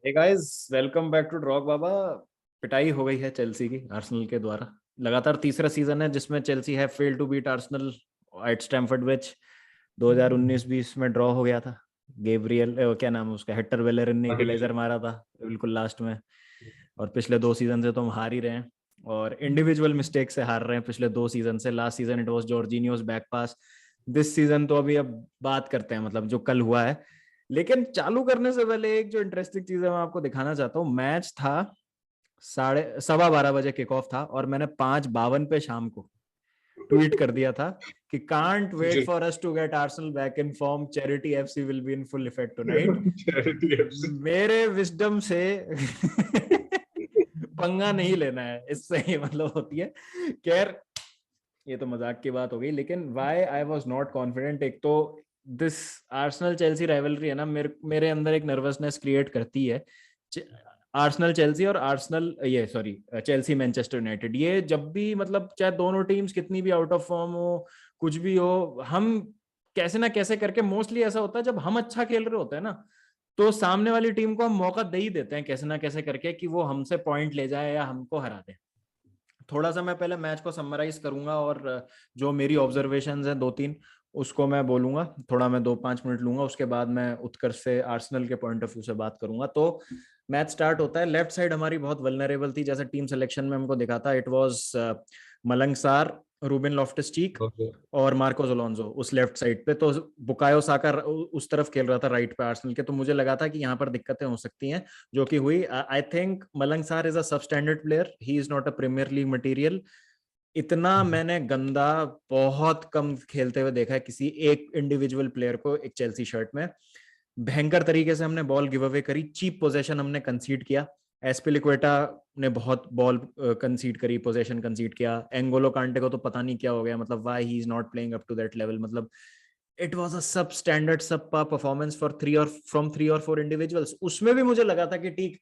Hey guys, welcome back to ड्रॉक बाबा। पिटाई हो गई है चेल्सी की आर्सेनल के द्वारा। लगातार तीसरा सीजन है जिसमें चेल्सी है fail to beat Arsenal at Stamford Bridge. 2019-20 में ड्रॉ हो गया था। गैब्रियल क्या नाम है उसका, हेक्टर बेलेरिन ने इक्वलाइजर मारा था बिल्कुल लास्ट में। और पिछले 2 सीजन से तो हम हार ही रहे हैं, और इंडिविजुअल मिस्टेक से हार रहे हैं पिछले 2 सीजन से। Last season it was Jorginho's back pass. This season तो अभी अब बात करते हैं, मतलब जो कल हुआ है। लेकिन चालू करने से पहले एक जो इंटरेस्टिंग चीज है मैं आपको दिखाना चाहता हूँ। मैच था 12:15 बजे किक ऑफ था, और मैंने 5:52 पे शाम को ट्वीट कर दिया था कि can't wait for us to get Arsenal back in form, charity FC will be in full effect tonight. Charity FC. मेरे विजडम से पंगा नहीं लेना है, इससे ही मतलब होती है। खैर, ये तो मजाक की बात हो गई, लेकिन why I was not confident. एक तो दिस आर्सेनल चेल्सी राइवलरी है ना, मेरे अंदर एक नर्वसनेस क्रिएट करती है। आर्सेनल चेल्सी और आर्सेनल ये सॉरी चेल्सी मैनचेस्टर यूनाइटेड, ये जब भी मतलब चाहे दोनों टीम्स कितनी भी आउट ऑफ फॉर्म हो, कुछ भी हो, हम कैसे ना कैसे करके, मोस्टली ऐसा होता है जब हम अच्छा खेल रहे होते हैं ना, तो सामने वाली टीम को हम मौका दे ही देते हैं कैसे ना कैसे करके कि वो हमसे पॉइंट ले जाए या हमको हरा दे। थोड़ा सा मैं पहले मैच को समराइज करूंगा, और जो मेरी ऑब्जर्वेशंस हैं 2-3, उसको मैं बोलूंगा। थोड़ा मैं 2-5 मिनट लूंगा, उसके बाद मैं उत्कर्ष से आर्सेनल के पॉइंट ऑफ व्यू से बात करूंगा। तो मैच स्टार्ट होता है, लेफ्ट साइड हमारी बहुत वल्नरेबल थी, जैसे टीम सिलेक्शन में हमको दिखा था। इट वाज मलंग सार, रूबेन लॉफ्टस चीक और मार्कोस अलोंसो उस लेफ्ट साइड पे। तो बुकायो साका उस तरफ खेल रहा था राइट पे आर्सेनल के। तो मुझे लगा था कि यहाँ पर दिक्कतें हो सकती हैं, जो कि हुई। आई थिंक मलंग सार is a sub standard player, he is not a premier league material. इतना मैंने गंदा बहुत कम खेलते हुए देखा है किसी एक इंडिविजुअल प्लेयर को एक चेल्सी शर्ट में। भयंकर तरीके से हमने बॉल गिव अवे करी, चीप पोजेशन हमने कंसीड किया। एस्पिलिक्वेटा ने बहुत बॉल कंसीड करी, पोजेशन कंसीड किया। एंगोलो कांटे को तो पता नहीं क्या हो गया, मतलब why he is not playing up to that level. मतलब it was a sub standard सब परफॉर्मेंस फॉर 3 और 4 इंडिविजुअल्स। उसमें भी मुझे लगा था कि ठीक,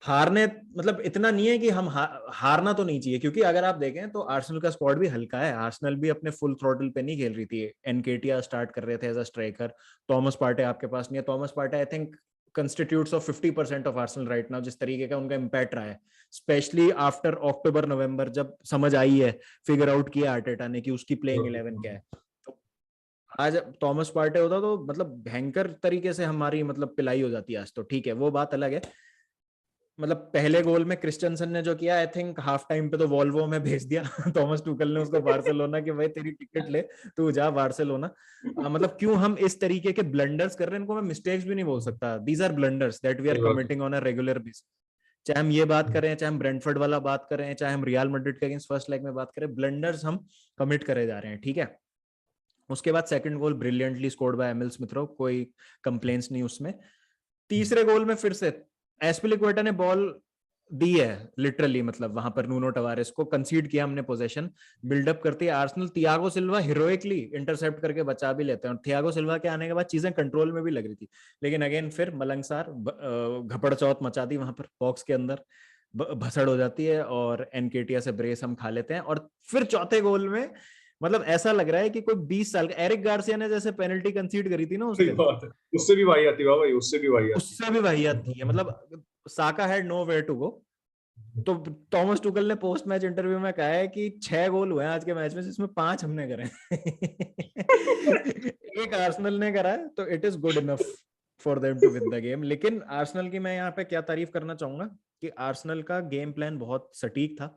हारने मतलब इतना नहीं है कि हम हारना तो नहीं चाहिए, क्योंकि अगर आप देखें तो आर्सेनल का स्क्वाड भी हल्का है। आर्सेनल भी अपने फुल थ्रोटल पे नहीं खेल रही थी। एनकेटिया स्टार्ट कर रहे थे as a striker. Thomas Partey आपके पास नहीं है। Thomas Partey I think constitutes of 50% of Arsenal right now, जिस तरीके का उनका इम्पैक्ट रहा है, स्पेशली आफ्टर अक्टूबर नवंबर, जब समझ आई है, फिगर आउट किया आर्टेटा ने कि उसकी प्लेइंग 11 क्या है। तो आज थॉमस पार्टे होता तो मतलब भयंकर तरीके से हमारी मतलब पिलाई हो जाती है आज। तो ठीक है, वो बात अलग है। मतलब पहले गोल में क्रिस्टियनसन ने जो किया, आई थिंक हाफ टाइम पे तो वॉल्वो में भेज दिया थॉमस टूकल ने उसको बार्सिलोना कि भाई तेरी टिकट ले, तू जा बार्सिलोना। मतलब क्यों हम इस तरीके के ब्लंडर्स कर रहे हैं, इनको मैं मिस्टेक्स भी नहीं बोल सकता। These are blunders that we are सही बात है। Committing on a regular basis. चाहे हम ये बात करें, चाहे हम ब्रेंटफोर्ड वाला बात करें, चाहे हम रियल मैड्रिड के अगेंस्ट फर्स्ट लेग में बात करें, ब्लंडर्स हम कमिट करे जा रहे हैं, ठीक है। उसके बाद second goal brilliantly scored by Emile Smith Rowe, कोई कंप्लेंट्स नहीं उसमें। तीसरे गोल में फिर से एस्पिलिक्वेटा ने बॉल दी है लिटरली, मतलब वहां पर नूनो टवारेस को कंसीड किया हमने पोजीशन। बिल्डअप करती है Arsenal, Thiago Silva heroically intercept करके बचा भी लेते हैं, और थियागो सिल्वा के आने के बाद चीजें कंट्रोल में भी लग रही थी। लेकिन अगेन फिर मलंगसार घपड़ चौथ मचा दी वहां पर बॉक्स के अंदर, भसड़ हो जाती है, और एनकेटिया से ब्रेस हम खा लेते हैं। और फिर चौथे गोल में मतलब ऐसा लग रहा है कि कोई 20 साल का एरिक गार्सिया ने जैसे पेनल्टी कंसीड करी थी ना उस सही दिन, बात है। उससे भी वाही आती है भाई, उससे भी वाही आती उससे भी वाहियात थी है। मतलब Saka had nowhere to go. तो थॉमस टुकल ने पोस्ट मैच इंटरव्यू में कहा है कि 6 गोल हुए हैं आज के मैच में, जिसमें 5 हमने करे एक आर्सेनल ने करा है, तो it is good enough for them to win the game. लेकिन आर्सेनल की मैं यहाँ पे क्या तारीफ करना चाहूंगा कि आर्सेनल का गेम प्लान बहुत सटीक था,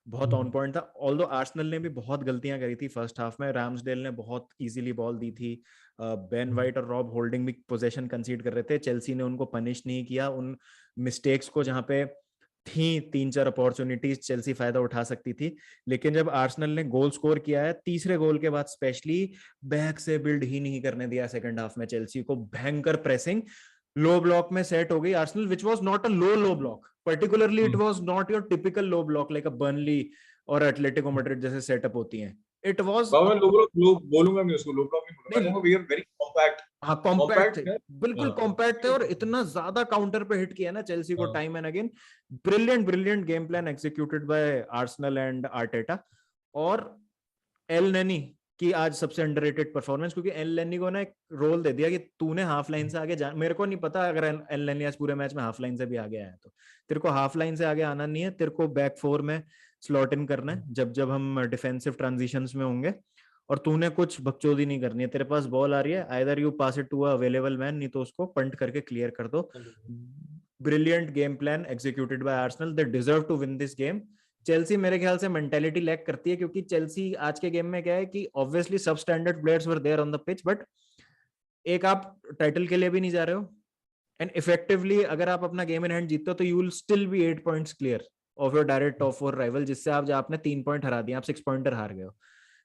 बहुत ऑन पॉइंट था। ऑल्दो आर्सेनल ने भी बहुत गलतियां करी थी फर्स्ट हाफ में। राम्सडेल ने बहुत इजीली बॉल दी थी। बेन वाइट और रॉब होल्डिंग भी पोजीशन कंसीड कर रहे थे, चेल्सी ने उनको पनिश नहीं किया उन मिस्टेक्स को, जहां पे थी 3-4 अपॉर्चुनिटीज चेल्सी फायदा उठा सकती थी। लेकिन जब आर्सेनल ने गोल स्कोर किया है तीसरे गोल के बाद, स्पेशली बैक से बिल्ड ही नहीं करने दिया सेकंड हाफ में चेल्सी को। भयंकर प्रेसिंग लो ब्लॉक में सेट हो गई Arsenal, which was not a low block. Particularly it है। Was not your typical low block like a Burnley और एटलेटिको मैड्रिड जैसे सेटअप होती हैं। इट वाज बाबा मैं लो ब्लॉक लो बोलूंगा, नहीं उसको लो ब्लॉक नहीं बोलूंगा, मैं नहीं, कहूंगा वी आर वेरी कॉम्पैक्ट। हाँ कॉम्पैक्ट थे, कॉम्पैक्ट है। बिल्कुल हाँ, कॉम्पैक्ट थे, और इतना ज्यादा काउंटर पे हिट किया ना चेल्सी को हाँ। Time and again. Brilliant brilliant game plan executed by Arsenal and Arteta. और एल नेनी कि आज सबसे अंडररेटेड परफॉर्मेंस, क्योंकि एलएनई को ना एक रोल दे दिया कि तूने हाफ लाइन से आगे जा, मेरे को नहीं पता अगर एलएनई आज पूरे मैच में हाफ लाइन से भी आगे आया तो तेरे को हाफ लाइन से आगे आना नहीं है, तेरे को बैक फोर में स्लॉट इन करना है जब जब हम डिफेंसिव ट्रांजिशंस में होंगे, और तूने कुछ बकचोदी नहीं करनी है। तेरे पास बॉल आ रही है, either you pass it to a available man, नहीं तो उसको पंट करके क्लियर कर दो। Brilliant game plan executed by Arsenal, they deserve to win this game. Chelsea मेरे ख्याल से मेंटेलिटी लैक करती है, क्योंकि चेल्सी आज के गेम में क्या है कि obviously sub standard players were there on the pitch, but एक आप टाइटल के लिए भी नहीं जा रहे हो, एंड इफेक्टिवली अगर आप अपना गेम इन हैंड जीतते हो तो you will still be 8 points clear of your direct top 4 rival, जिससे आप आपने 3 पॉइंट हरा दिए, आप 6 पॉइंटर हार गए हो।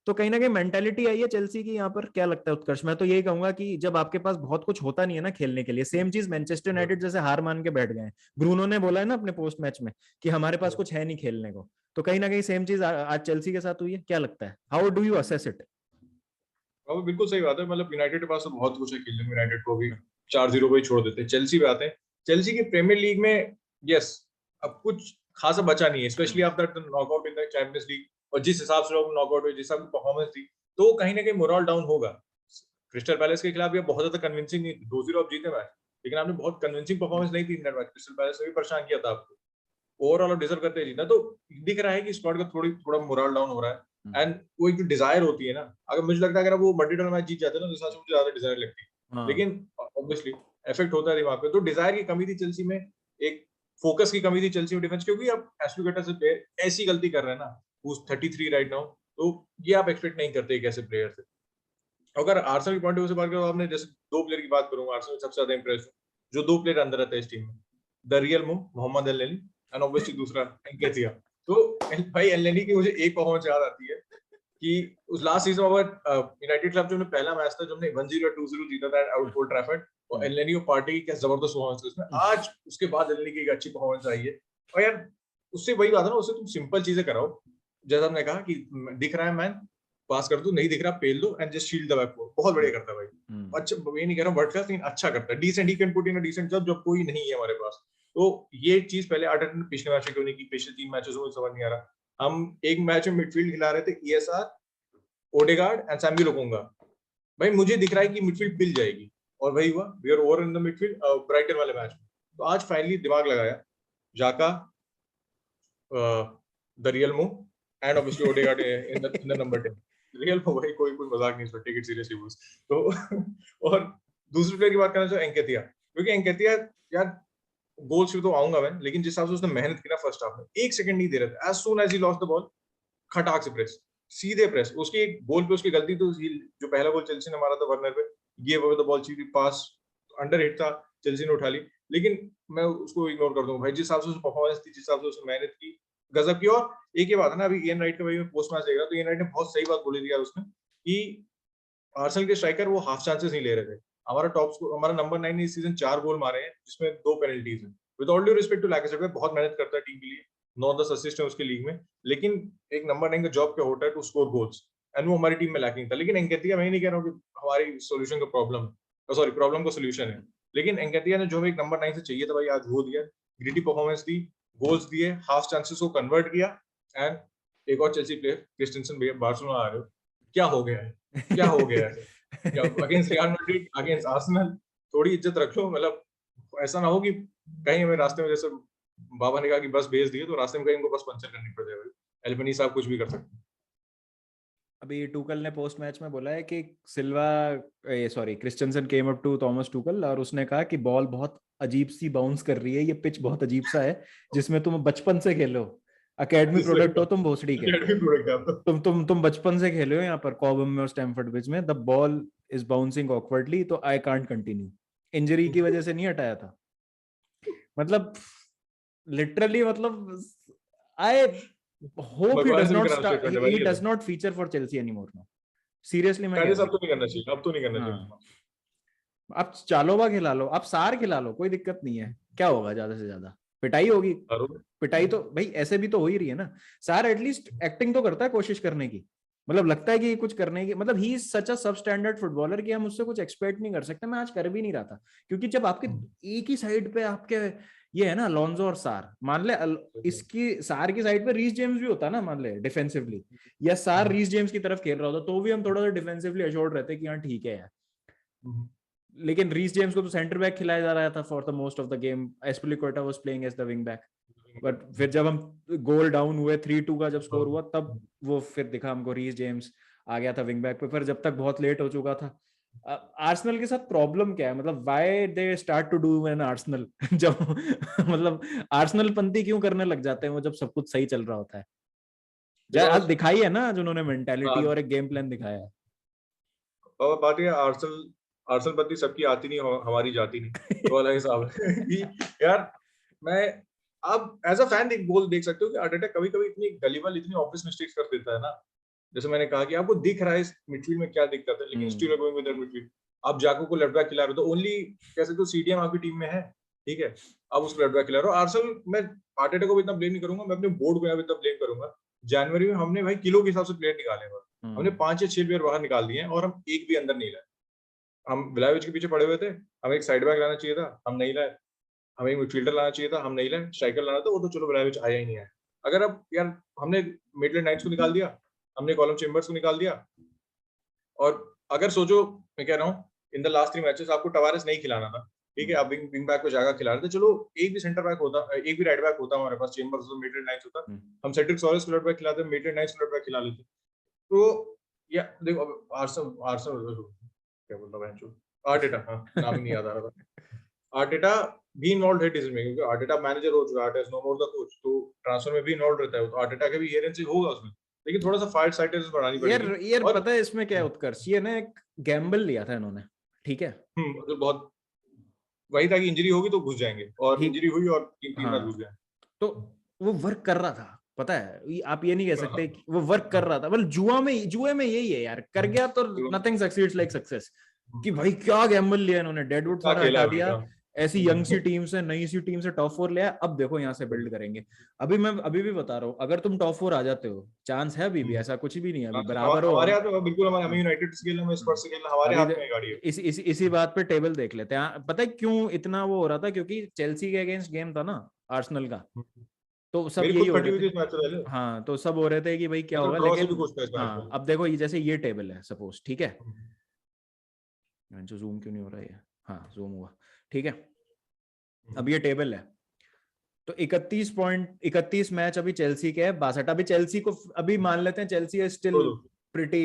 तो कहीं ना कहीं मेंटालिटी आई है चेल्सी की यहाँ पर। क्या लगता है उत्कर्ष? मैं तो यही कहूंगा कि जब आपके पास बहुत कुछ होता नहीं है ना खेलने के लिए, सेम चीज मैनचेस्टर यूनाइटेड जैसे हार मान के बैठ गए। ब्रूनो ने बोला है ना अपने पोस्ट मैच में कि हमारे पास कुछ है नहीं खेलने को, तो कहीं ना कहीं सेम चीज आज चेल्सी के साथ हुई है। क्या लगता है, how do you assess it? वो बिल्कुल सही बात है, मतलब यूनाइटेड के पास तो बहुत कुछ है खेलने में, यूनाइटेड को भी 4-0 पे ही छोड़ देते हैं। चेल्सी पे आते हैं, चेल्सी की प्रीमियर लीग में यस अब कुछ खासा बचा नहीं है, specially after the knockout in the champions league, और जिस हिसाब से लोग नॉकआउट हुए, जिस हिसाब की परफॉर्मेंस थी, तो कहीं ना कहीं मोरल डाउन होगा। क्रिस्टल पैलेस के खिलाफ ये बहुत ज्यादा कन्विंसिंग नहीं, 2-0 आप जीते मैच, लेकिन आपने बहुत कन्विंसिंग परफॉर्मेंस नहीं थी in that match. Crystal palace ने भी परेशान किया था आपको, ओवरऑल डिजर्व करते जीतना। तो दिख रहा है कि स्क्वाड का थोड़ा मोरल डाउन हो रहा है, एंड वो एक जो डिजायर होती है ना, अगर मुझे लगता है अगर वो मल्टी मैच जीत जाते ना, तो हिसाब से मुझे ज्यादा डिजायर लगती है, लेकिन ऑब्वियसली इफेक्ट होता है दिमाग पे। तो डिजायर की कमी थी चेल्सी में, एक फोकस की कमी थी चेल्सी में डिफेंस, क्योंकि अब एस्पिलिक्वेटा से प्लेयर ऐसी गलती कर रहे हैं ना, हु इज 33 राइट नाउ, तो ये आप एक्सपेक्ट नहीं करते एक ऐसे प्लेयर से। अगर आर्सेनल की पॉइंट ऑफ व्यू से बात करो, आपने जैसे दो प्लेयर की बात करूंगा आर्सेनल सबसे ज्यादा इंप्रेस जो दो प्लेयर अंदर रहते हैं इस टीम में, the real Mohamed Elneny, and obviously दूसरा एनकेथिया। तो भाई एलनेनी की मुझे एक परफॉर्मेंस याद आती है कि उस लास्ट सीजन में यूनाइटेड क्लब जो हमने पहला मैच था, जो हमने 1-0 2-0 जीता था आउट ओल्ड ट्रैफर्ड, और एलनेनी को पार्टी की क्या जबरदस्त परफॉर्मेंस थी उसमें। आज उसके बाद एलनेनी की एक अच्छी परफॉर्मेंस आई है, और यार उससे वही बात है ना, उससे तुम सिंपल चीजें कराओ, जैसा हमने कहा कि दिख रहा है मैन पास कर दो, नहीं दिख रहा पेल दो, and just shield the back four. बहुत बढ़िया करता है भाई, अच्छा ये नहीं कह रहा वर्ल्ड क्लास, लेकिन अच्छा करता है, decent, he can put in a decent job, जब कोई नहीं है हमारे पास। तो ये चीज पहले आर्टेटा ने पिछले मैच में क्यों नहीं की, पिछले 3 मैचेस में समझ नहीं आ रहा। हम एक मैच में मिडफील्ड खिला रहे थे, ईएसआर, ओडेगार्ड एंड सैम्बी लोकोंगा, भाई मुझे दिख रहा है कि मिडफील्ड पिल जाएगी, और वही हुआ, we are over in the midfield Brighton वाले मैच में। तो आज फाइनली दिमाग लगाया Xhaka, the real Mo, and obviously Odegaard in the number 10 real Mo. भाई कोई मजाक नहीं, इसमें टेक इट सीरियसली बॉस। तो और दूसरे प्लेयर की बात करना चाहूँ एनकेथिया, क्योंकि एनकेथिया यार गोल्स पे तो आऊंगा मैं, लेकिन जिस हिसाब से उसने मेहनत की ना फर्स्ट हाफ में, एक सेकंड नहीं दे रहे थे, as soon as he lost the ball खटाक से प्रेस, सीधे प्रेस। उसकी एक गोल पे उसकी गलती, तो जो पहला गोल चेल्सी ने मारा था वर्नर पे, ये वो the ball cheap pass under hit था, चेल्सी ने उठा ली, लेकिन मैं उसको इग्नोर कर दूंगा भाई, जिस हिसाब से उसकी परफॉर्मेंस थी, जिस हिसाब से उसने मेहनत की, गजब की। और एक ही बात है ना, अभी इयन राइट का भाई मैं पोस्ट मैच देख रहा, तो इयन राइट ने बहुत सही बात बोली थी यार उसने, कि आर्सेनल के स्ट्राइकर वो हाफ चांसेस नहीं ले रहे थे। हमारा नंबर 9 ने इस सीजन 4 गोल मारे हैं, जिसमें 2 पेनल्टीज हैं। With all due respect to Lacazette, बहुत मेहनत करता है टीम के लिए, 9-10 असिस्ट है उसके लीग में, लेकिन एक नंबर 9 का जॉब क्या होता है, टू स्कोर गोल्स, एंड वो हमारी टीम में लैकिंग था। लेकिन एनकेथिया, मैं नहीं कह रहा हूँ कि हमारी सोल्यूशन का प्रॉब्लम का सोल्यूशन है, लेकिन एनकेथिया ने जो एक नंबर 9 से चाहिए था भाई, आज वो दिया, ग्रिटी परफॉर्मेंस दी, गोल्स दिए, हाफ चांसेस को कन्वर्ट किया। एंड एक और चेल्सी प्लेयर क्रिस्टेंसन, भैया बार्सिलोना आ रहे हो, क्या हो गया है, क्या हो गया है against real Madrid, against Arsenal, थोड़ी इज्जत रखो। मतलब ऐसा ना हो कि कहीं हमें रास्ते में, जैसे बाबा ने कहा कि बस भेज दिए, तो रास्ते में कहीं उनको बस पंचर करनी पड़ जाए। एल्बनी साहब कुछ भी कर सकते हैं। अभी टूकल ने पोस्ट मैच में बोला है कि Christensen came up to Thomas Tuchel और उसने कहा कि बॉल बहुत अजीब सी बाउंस कर रही है, ये पिच बहुत अजीब सा है, जिसमें तुम बचपन से खेलो, अकेडमी प्रोडक्ट हो तुम भोसड़ी के, तुम बचपन से खेले हो यहाँ पर कॉबम में और स्टैमफोर्ड ब्रिज में, the ball is bouncing awkwardly, तो आई कांट कंटिन्यू। इंजरी की वजह से नहीं हटाया था, मतलब लिटरली, मतलब आई hope he does not start, he does not feature for Chelsea anymore now. Seriously मैं कह रहा हूँ, अब तो नहीं करना चाहिए, अब तो नहीं करना चाहिए। आप चालोबा खिला लो, आप सार खिला लो, कोई दिक्कत नहीं है, क्या होगा ज्यादा से ज्यादा, पिटाई होगी, पिटाई तो भाई ऐसे भी तो हो ही रही है ना। सार एटलीस्ट एक्टिंग तो करता है कोशिश करने की, मतलब लगता है कि कुछ करने की, मतलब he is such a sub standard footballer कि हम उससे कुछ एक्सपेक्ट नहीं कर सकते। मैं आज कर भी नहीं रहा था, क्योंकि जब आपके एक ही साइड पे आपके ये है ना अलोंसो और सार, मान ले इसकी सार की साइड पे रीस जेम्स भी होता ना मान ले डिफेंसिवली, या सार रीस जेम्स की तरफ खेल रहा होता, तो भी हम थोड़ा सा डिफेंसिवली अश्योर्ड रहते कि हाँ ठीक है यार। लेकिन रीस जेम्स को तो सेंटर बैक खिलाया जा रहा था for the most of the game, Azpilicueta was playing as the wing back. But फिर जब हम गोल डाउन हुए 3-2 का जब स्कोर हुआ, तब वो फिर दिखा हमको रीस जेम्स आ गया था विंग बैक पे, पर जब तक बहुत लेट हो चुका था। आर्सेनल के साथ प्रॉब्लम क्या है, मतलब why they start to do an Arsenal जब मतलब आर्सेनल पंती क्यों करने लग जाते हैं वो जब सब कुछ सही चल रहा होता है। आज दिखाई है ना जिन्होंने मेंटालिटी और एक गेम प्लान दिखाया है। और बात ये आर्सेनल आर्सेनल पत्ती सबकी आती नहीं, हमारी जाती नहीं, तो वाला हिसाब है कि यार मैं अब एज अ फैन देख सकते हो कि आर्टेटा कभी कभी इतनी गलीबल, इतनी ऑफिस मिस्टेक्स कर देता है ना। जैसे मैंने कहा कि आपको दिख रहा है इस मिडफील्ड में क्या दिक्कत है, लेकिन still going with that midfield. आप जाको को लेफ्ट बैक खिला रहे हो, तो ओनली कह सकते हो सीडीएम आपकी टीम में है, ठीक है, आप उसको लेफ्ट बैक खिला रहे हो। आर्सेनल, मैं आर्टेटा को भी इतना ब्लेम नहीं करूंगा, मैं अपने बोर्ड को यहाँ इतना ब्लेम करूंगा। जनवरी में हमने भाई किलो के हिसाब से प्लेयर निकाले हैं, हमने 5 या 6 प्लेयर बाहर निकाल दिए हैं और हम एक भी अंदर नहीं लाए। हम व्लाहोविच के पीछे पड़े हुए थे, हमें एक साइड बैक लाना चाहिए था, हम नहीं लाए। हमें एक मिडफील्डर लाना चाहिए था, हम नहीं लाए। स्ट्राइकर लाना था, वो तो चलो व्लाहोविच आया ही नहीं है। अगर अब यार हमने मिडलैंड नाइट्स को निकाल दिया, हमने कॉलम चेम्बर्स को निकाल दिया, और अगर सोचो, मैं कह रहा हूँ इन द लास्ट 3 मैचेस आपको टवारेस नहीं खिलाना था, ठीक है, आप विंग बैक को जागा खिला रहे थे, चलो एक भी सेंटर बैक होता, एक भी राइट बैक होता हमारे पास, चेम्बर्स तो मिडलैंड नाइट्स होता, हम सेड्रिक सोरेस को लेफ्ट बैक खिलाते, मिडलैंड नाइट्स को लेफ्ट बैक खिला लेते। तो या देखो आर्सेनल आर्सेनल क्या बोल रहा हूँ, आर्टेटा, हाँ नाम ही नहीं याद आ रहा था। आर्टेटा भी इन्वॉल्व है डिसीजन मेकिंग, क्योंकि आर्टेटा मैनेजर हो चुका है, Arteta is no more the coach, तो ट्रांसफर में भी इन्वॉल्व रहता है, तो आर्टेटा के भी हियरेंसी होगा उसमें, लेकिन थोड़ा सा फाइट साइटेज बढ़ानी यार पड़ेगी। यार और पता है इसमें क्या है उत्कर्ष, ये ना एक गैम्बल लिया था इन्होंने, ठीक है, मतलब बहुत वही था कि इंजरी होगी तो घुस जाएंगे, और ठीक, इंजरी हुई और 3 मैच घुस हाँ, गए। तो वो वर्क कर रहा था, पता है, आप ये नहीं कह सकते कि वो वर्क कर रहा था, मतलब जुए में यही है यार, कर गया तो नथिंग सक्सीड्स लाइक सक्सेस, कि भाई क्या गैम्बल लिया इन्होंने, डेडवुड क्या सारा खेला हटा अभी दिया, का। ऐसी यंग सी टीम से, नई सी टीम से टॉप 4 लिया, अब देखो यहाँ से बिल्ड करेंगे। अभी मैं अभी भी बता रहा हूँ, अगर तुम टॉप 4 आ जाते हो, चांस है अभी भी, ऐसा कुछ भी नहीं है, अभी बराबर हो हमारे हम। हाथ में बिल्कुल, हमें यूनाइटेड से खेलना, हमें स्पर्स से खेलना, हमारे अभी हाथ में गाड़ी है। इसी बात पे टेबल देख लेते हैं, पता है क्यों इतना वो हो रहा था, क्योंकि चेल्सी के अगेंस्ट गेम था ना आर्सेनल का, तो सब मेरी यही खुद हो फटी रहे हुई थे। थी इस मैच से पहले। हाँ, तो सब हो रहे थे कि भाई क्या मैं तो होगा, ड्रॉ से लेकिन भी खुश था इस मैच हाँ में। अब देखो ये जैसे ये टेबल है सपोज, ठीक है, जो जूम क्यों नहीं हो रहा है, हाँ जूम हुआ, ठीक है, अब ये टेबल है, तो 31 मैच अभी चेल्सी के है, 62, अभी चेल्सी को अभी मान लेते हैं चेल्सी है स्टिल दो दो। प्रिटी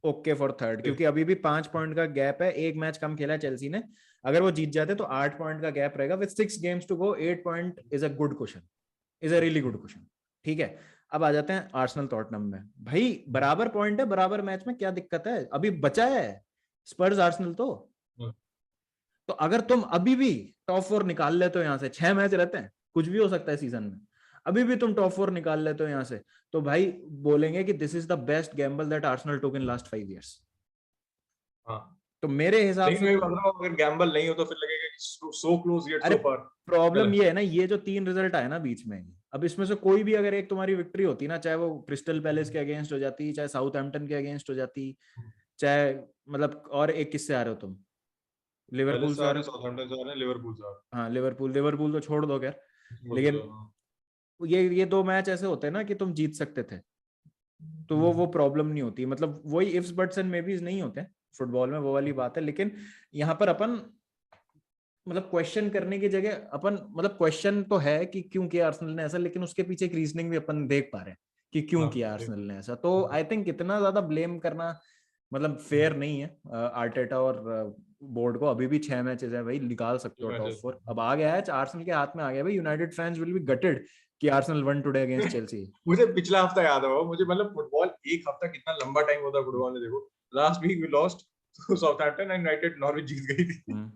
ओके फॉर थर्ड, क्योंकि अभी भी 5 पॉइंट का गैप है, एक मैच कम खेला है चेल्सी ने, अगर वो जीत जाते तो 8 पॉइंट का गैप रहेगा, with 6 games to go, 8 point is a good question, is a really good question, ठीक है। अब आ जाते हैं आर्सेनल टॉटनहम में, भाई बराबर पॉइंट है, बराबर मैच में क्या दिक्कत है, अभी बचा है स्पर्स आर्सेनल, तो अगर तुम अभी भी टॉप 4 निकाल लेते हो यहाँ से, 6 मैच रहते हैं, कुछ भी हो सकता है सीजन में, अभी भी तुम टॉप 4 निकाल लेते हो यहाँ से, तो भाई बोलेंगे कि this is the best Gamble that Arsenal took in last 5 years। हाँ, तो मेरे हिसाब लेकिन से मैं तो, बता रहा हूँ, अगर गैम्बल नहीं हो तो फिर लगेगा कि सो क्लोज येट अरे सो फार। प्रॉब्लम ये है ना, ये जो 3 रिजल्ट आए ना बीच में, अब इसमें से कोई भी अगर एक तुम्हारी विक्ट्री होती ना, चाहे वो क्रिस्टल पैलेस के अगेंस्ट हो जाती, चाहे साउथहैम्पटन के अगेंस्ट हो जाती, चाहे मतलब, और एक किससे आ रहे हो तुम, पहले लिवरपूल से से आ आ रहे, रहे हो, साउथहैम्पटन से आ रहे, लिवरपूल से आ हाँ लिवरपूल, लिवरपूल तो छोड़ दो खैर, रहे। लेकिन ये 2 मैच ऐसे होते हैं ना कि तुम जीत सकते थे, तो वो प्रॉब्लम नहीं होती, मतलब वही इफ्स बट्स एंड मेबीज नहीं होते फुटबॉल में, वो वाली बात है, लेकिन यहाँ पर अपन मतलब क्वेश्चन करने की जगह अपन, मतलब क्वेश्चन तो है कि क्यों किया आर्सेनल ने ऐसा, लेकिन उसके पीछे एक रीजनिंग भी अपन देख पा रहे हैं कि क्यों किया आर्सेनल ने ऐसा, तो आई थिंक इतना ज्यादा ब्लेम करना मतलब फेयर नहीं है आर्टेटा और बोर्ड को। अभी भी 6 मैचेस है भाई, निकाल सकते हो टॉप 4, अब आ गया है आर्सेनल के हाथ में, आ गया भाई, United fans will be gutted कि Arsenal won today against Chelsea. मुझे पिछला हफ्ता याद है, मुझे मतलब फुटबॉल एक हफ्ता कितना लंबा टाइम होता है फुटबॉल में, देखो लास्ट वीक वी लॉस्ट तो साउथहैम्पटन एंड यूनाइटेड, नॉर्विच जीत गई थी।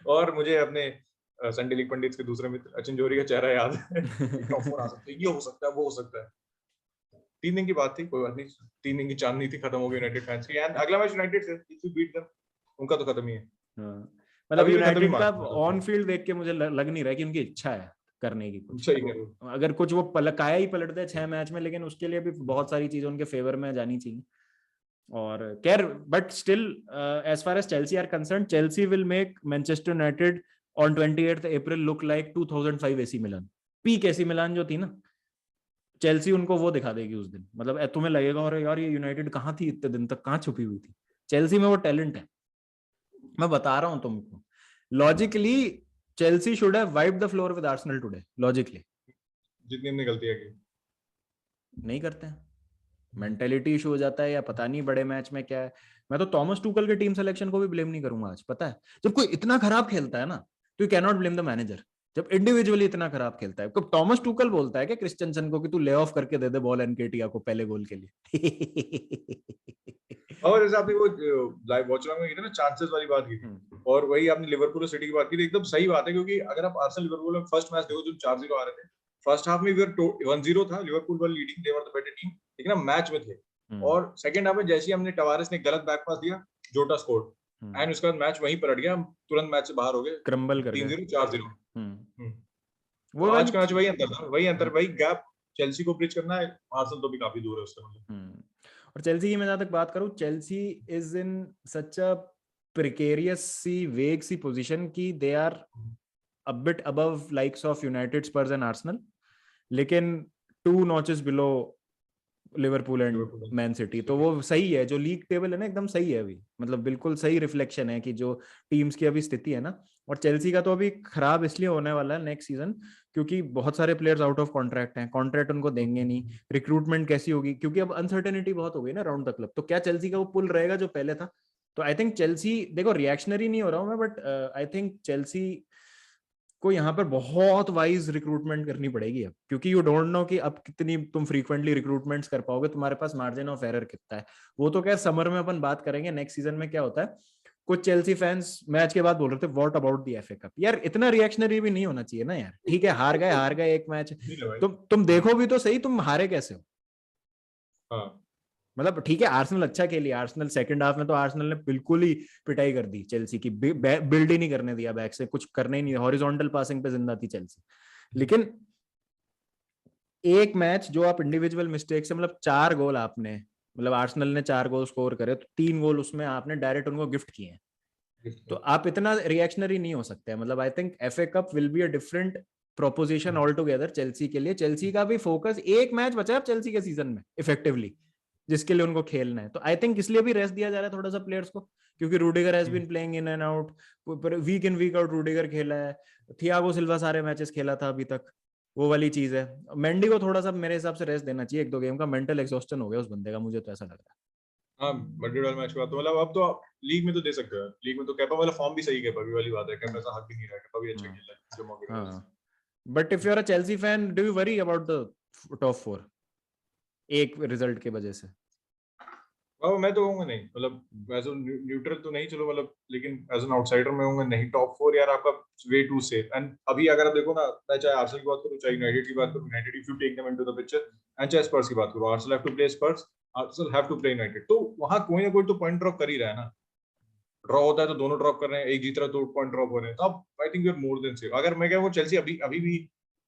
और मुझे अपने संडे लीग पंडित्स के दूसरे मित्र अचिन जोरी का चेहरा याद है कि टॉप 4 आ सकते हैं, ये हो सकता है, वो हो सकता है। 3 दिन की बात थी, कोई बात नहीं, 3 दिन की चांदनी थी, खत्म हो गई यूनाइटेड फैंस की, एंड अगला मैच यूनाइटेड से, इफ यू बीट देम, उनका तो खत्म ही है, मतलब अभी भी खत्म ही यूनाइटेड का मान ऑन फील्ड देख के मुझे लग नहीं रहा कि उनकी इच्छा है करने की कुछ, सही है। अगर कुछ वो काया ही पलट दे 6 मैच में, लेकिन उसके लिए भी बहुत सारी चीजें उनके फेवर में जानी चाहिए, और care but still as far as Chelsea are concerned, Chelsea will make Manchester United on 28th April look like 2005 AC Milan, peak AC Milan जो थी ना, चेल्सी उनको वो दिखा देगी उस दिन। मतलब तुम्हें लगेगा और यार ये यूनाइटेड कहाँ थी इतने दिन तक, कहाँ छुपी हुई थी। चेल्सी में वो टैलेंट है, मैं बता रहा हूं तुमको। Logically Chelsea should have wiped the floor with Arsenal today, logically. जितनी हमने गलतियां की नहीं करते हैं, मेंटेलिटी इशू हो जाता है, या पता नहीं बड़े मैच में क्या है। मैं तो थॉमस टूकल के टीम सिलेक्शन को भी ब्लेम नहीं करूंगा आज, पता है जब कोई इतना खराब खेलता है ना, तो you can not blame the manager. जब इंडिविजुअली इतना खराब खेलता है, कब टॉमस टूकल बोलता है कि क्रिश्चियनसन को कि तू ले ऑफ करके दे दे बॉल एनकेटिया को पहले गोल के लिए। और जैसे आपने वो लाइव वॉच में ना चांसेस वाली बात की थी, और वही आपने लिवरपूल और सिटी की बात की थी, एकदम सही बात है। क्योंकि अगर आप आर्सेनल लिवरपूल में फर्स्ट मैच देखो, जो 4-0 आ रहे थे, फर्स्ट हाफ में 1-0 था, Liverpool were leading, they were the better team, लेकिन हम मैच में थे। और सेकंड हाफ में जैसे ही हमने टवारेस ने गलत बैक पास दिया, जोटा स्कोर, एंड उसके बाद मैच वहीं पर अट गया, हम तुरंत मैच से बाहर हो गए, क्रम्बल कर 3-0 4-0। वो आज का मैच वही अंतर था, वही अंतर, वही गैप चेल्सी को ब्रिज करना है, आर्सेनल तो भी काफी दूर है उससे। और चेल्सी की मैं जहां तक बात करूं, Chelsea is in such a precarious सी वेग सी पोजीशन की they are a bit above likes of United, Spurs and Arsenal, लेकिन 2 notches below Liverpool and Man City. तो वो सही है, जो लीग टेबल है ना एकदम सही है अभी, मतलब बिल्कुल सही रिफ्लेक्शन है कि जो टीम्स की अभी स्थिति है ना। और चेल्सी का तो अभी खराब इसलिए होने वाला है नेक्स्ट सीजन, क्योंकि बहुत सारे प्लेयर्स आउट ऑफ कॉन्ट्रैक्ट हैं, कॉन्ट्रैक्ट उनको देंगे नहीं, रिक्रूटमेंट कैसी होगी, क्योंकि अब अनसर्टेनिटी बहुत हो गई ना अराउंड द क्लब। तो क्या चेल्सी का वो पुल रहेगा जो पहले था? तो आई थिंक चेल्सी, देखो रिएक्शनरी नहीं हो रहा हूं मैं, बट आई थिंक चेल्सी को यहाँ पर बहुत वाइज रिक्रूटमेंट करनी पड़ेगी अब, क्योंकि यू डोंट नो कि अब कितनी तुम फ्रीक्वेंटली रिक्रूटमेंट्स कर पाओगे, तुम्हारे पास मार्जिन ऑफ एरर कितना है। वो तो क्या समर में अपन बात करेंगे, नेक्स्ट सीजन में क्या होता है। कुछ चेल्सी फैंस मैच के बाद बोल रहे थे what about the FA cup. यार इतना रिएक्शनरी भी नहीं होना चाहिए ना यार, ठीक है हार गए एक मैच, तुम देखो भी तो सही तुम हारे कैसे हो। हाँ। मतलब ठीक है आर्सेनल अच्छा खेली, आर्सेनल सेकंड हाफ में तो आर्सेनल ने बिल्कुल ही पिटाई कर दी चेल्सी की, बिल्ड ही नहीं करने दिया बैक से, कुछ करने ही नहीं, हॉरिजॉन्टल पासिंग पे जिंदा थी चेल्सी। लेकिन एक मैच जो आप इंडिविजुअल मिस्टेक से, मतलब 4 गोल आपने, मतलब आर्सेनल ने 4 गोल स्कोर करे तो 3 गोल उसमें आपने डायरेक्ट उनको गिफ्ट किए हैं, तो आप इतना रिएक्शनरी नहीं हो सकते। मतलब I think FA cup will be a different proposition all together Chelsea के लिए। चेल्सी का भी फोकस, एक मैच बचा है चेल्सी के सीजन में इफेक्टिवली जिसके लिए उनको खेलना है, तो आई थिंक इसलिए भी रेस्ट दिया जा रहा है थोड़ा सा प्लेयर्स को, क्योंकि Rudiger has been playing in and out, week in week out Rudiger खेला है, थियागो सिल्वा सारे मैचेस खेला था अभी तक, वो वाली चीज है। मेंडी को थोड़ा सा मेरे हिसाब से रेस्ट देना चाहिए, 1-2 गेम का, मेंटल एग्जॉस्टन हो गया उस बंदे का, मुझे तो ऐसा लग रहा है। हाँ, मैड्रिड वाला मैच के बाद तो मतलब अब तो लीग में तो दे सकते हो, लीग में तो कैपा वाला फॉर्म भी सही, कैपा भी वाली बात है, कैपा ऐसा हक भी नहीं रहा, कैपा भी अच्छा खेल रहा है जो मौके पे। हाँ but if you are a Chelsea fan, do you worry about the top 4 एक रिजल्ट की वजह से? मैं तो कहूंगा नहीं, मतलब एज न्यूट्रल तो नहीं, चलो मतलब, लेकिन एज एन आउटसाइडर मैं कहूंगा नहीं, टॉप 4 यार आपका वे टू सेफ। एंड अभी अगर आप देखो ना, मैं चाहे आर्सेनल की बात करूं, चाहे यूनाइटेड की बात करूं, United if you take them into the picture, and चाहे स्पर्स की बात करूं, Arsenal have to play Spurs, Arsenal have to play United, तो वहां कोई ना कोई तो पॉइंट ड्रॉप कर ही रहा है ना। ड्रॉ होता है तो दोनों ड्रॉप कर रहे हैं, एक जीत रहा है तो पॉइंट ड्रॉप हो रहे हैं, तो अब I think you are more than safe. अगर मैं क्या, वो चेल्सी अभी अभी भी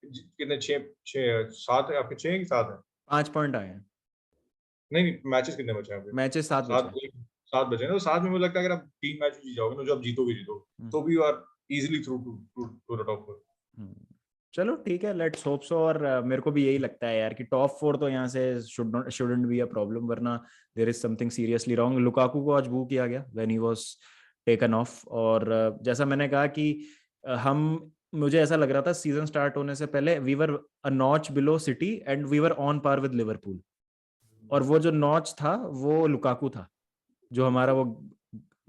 कितने 6-7 है आपके, 6 कि 7 है? 5 पॉइंट आए हैं, नहीं, मैचेस कितने बचे हैं आपके? मैचेस 7 बचे हैं। 7 बचे हैं, तो 7 में मुझे लगता है अगर आप 3 मैच जीत जाओगे ना, जो आप जीतोगे तो भी you are easily through to the top 4। चलो ठीक है, लेट्स होप सो। और मेरे को भी यही लगता है यार कि टॉप 4 तो यहाँ से शुडंट बी अ प्रॉब्लम, वरना there is something seriously wrong. Lukaku को आज बू किया गया when he was taken off, और जैसा मैंने कहा कि हम, मुझे ऐसा लग रहा था सीजन स्टार्ट होने से पहले we were a notch below City and we were on par with Liverpool, और वो जो नॉच था वो लुकाकू था जो हमारा वो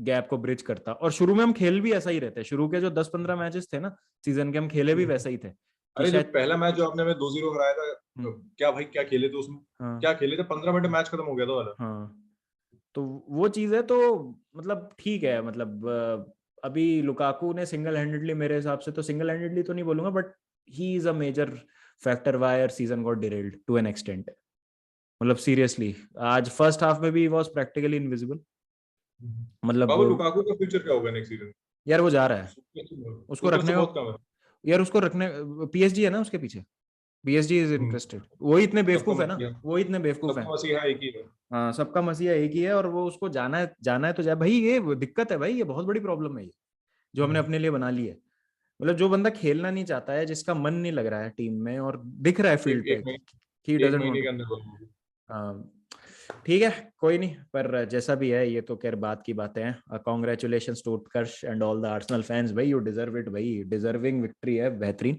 गैप को ब्रिज करता। और शुरू में हम खेल भी ऐसा ही रहते, शुरू के जो 10-15 मैचेस थे ना सीजन के, हम खेले भी वैसा ही थे कि अरे जो शायद पहला मैच जो आपने हमें 2-0 हराया था, तो क्या भाई क्या खेले थे उसमें, हाँ क्या खेले थे, 15 मिनट मैच खत्म हो गया था वाला। हाँ, तो वो चीज है। तो मतलब ठीक है, मतलब अभी लुकाकू ने सिंगल हैंडेडली, मेरे हिसाब से तो सिंगल हैंडेडली तो नहीं बोलूंगा, but he is a major factor why our season got derailed to an extent. मतलब सीरियसली आज फर्स्ट हाफ में भी वाज प्रैक्टिकली इनविजिबल। मतलब बाबू लुकाकू का फ्यूचर क्या होगा नेक्स्ट सीजन? यार वो जा रहा है, उसको फ्यूचर रखने तो का, बहुत कम है। यार उसको रखने, पीएसजी है ना उसके पीछे, PSG इज हम्म, इंटरेस्टेड। वही इतने सबका बेवकूफ है ना, मसीहा, वो इतने बेवकूफ है। सबका मसीहा एक ही है। हाँ, सबका मसीहा एक ही है, और वो उसको जाना है तो जाए भाई। ये दिक्कत है भाई, ये बहुत बड़ी प्रॉब्लम है ये, जो हमने हम्म, अपने लिए बना ली है। मतलब जो बंदा खेलना नहीं चाहता है, जिसका मन नहीं लग रहा है टीम में, और दिख रहा है एक फील्ड पे एक महीने कि एक डजंट महीने वांट के टू। अंदर बोलूंगा। हाँ, ठीक है, कोई नहीं। पर जैसा भी है, ये तो खैर बात की बातें हैं। Congratulation to Utkarsh and all the Arsenal fans भाई, यू डिजर्व इट भाई, डिजर्विंग विक्ट्री है, बेहतरीन।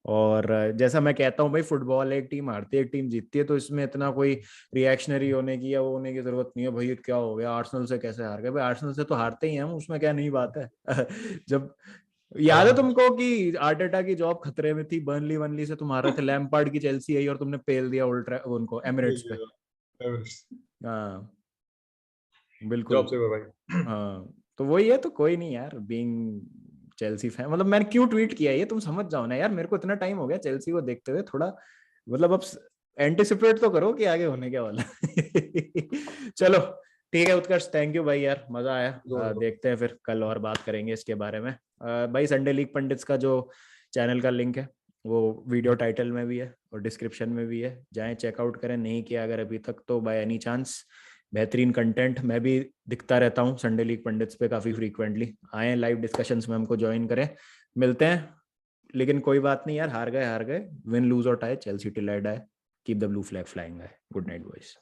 और जैसा मैं कहता हूँ भाई, फुटबॉल एक टीम हारती है एक टीम जीतती है, तो इसमें इतना कोई रिएक्शनरी होने की या वो होने की जरूरत नहीं है भाई। ये क्या हो गया, आर्सेनल से कैसे हार गए भाई? आर्सेनल से तो हारते ही हैं हम, उसमें क्या नई बात है। जब याद है हाँ, तुमको कि आर्टेटा की जॉब खतरे में थी, बर्नली वनली से तुम हार रहे थे, लैम्पार्ड की चेल्सी आई और तुमने पेल दिया उनको एमिरेट्स पे। हाँ, बिल्कुल। जॉब से भाई। हाँ, तो वही है, तो कोई नहीं यार, बीइंग चेल्सी फैन, मतलब मैंने क्यों ट्वीट किया ये तुम समझ जाओ ना यार। मेरे को इतना टाइम हो गया चेल्सी को देखते हुए, थोड़ा मतलब अब एंटिसिपेट तो करो कि आगे होने क्या वाला है। चलो ठीक है उत्कर्ष, थैंक यू भाई यार, मजा आया। देखते हैं फिर कल और बात करेंगे इसके बारे में। भाई संडे लीग पंडित्स का जो चैनल का लिंक है, वो वीडियो टाइटल में भी है और डिस्क्रिप्शन में भी है, जाएं चेकआउट करें। नहीं किया अगर अभी तक तो बाय एनी चांस, बेहतरीन कंटेंट। मैं भी दिखता रहता हूँ संडे लीग पंडित्स पे काफी फ्रीक्वेंटली, आए लाइव डिस्कशंस में हमको ज्वाइन करें, मिलते हैं। लेकिन कोई बात नहीं यार, हार गए हार गए, विन लूज और tie, Chelsea till I die, keep the blue flag flying. Good night boys.